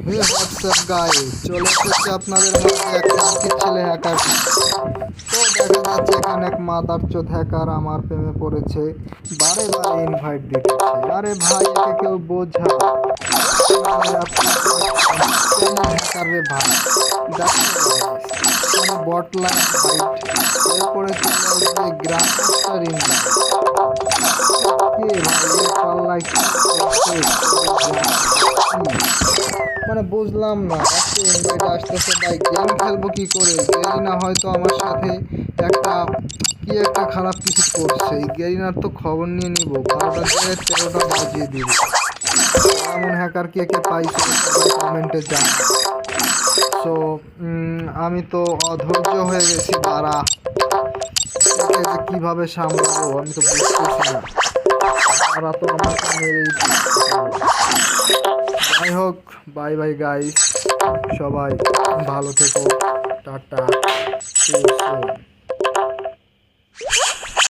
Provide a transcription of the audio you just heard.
হে WhatsApp guys, চলে এসেছে আপনাদের মাঝে এক খানকির ছেলে হ্যাকার। তো দেখা যাচ্ছে এখানে এক মাদারচোদ হ্যাকার আমার প্রেমে পড়েছে, বারে বারে ইনভাইট দিতেছে। আরে ভাই, একে কেউ বোঝা কেমন হ্যাকার রে ভাই। দেখো এখানে বট লাইন ফাইট, এরপরে চলে আসবে গ্রান্ড মাস্টার ইনভাইট। কে ভাই এর পাল্লায় কি করছে? মানে বুঝলাম না, এত ইনভাইট আসতেছে ভাই, গেম খেলবো কি করে? গেরিনা হয়তো আমার সাথে একটা খারাপ কিছু করছে। এই গেরিনার তো খবর নিয়ে নিব, 12টা দিয়ে 13টা বাজিয়ে দিব। এমন হ্যাকার কে কে পাইছে কমেন্টে জান। সো আমি তো অধৈর্য হয়ে গেছি, দাঁড়া একে যে কীভাবে সামলাবো আমি তো বুঝতেছি না। তারা তো আমাকে মেরেই দিচ্ছে। যাই হোক, বাই বাই গাইস, সবাই ভালো থেকো, টাটা।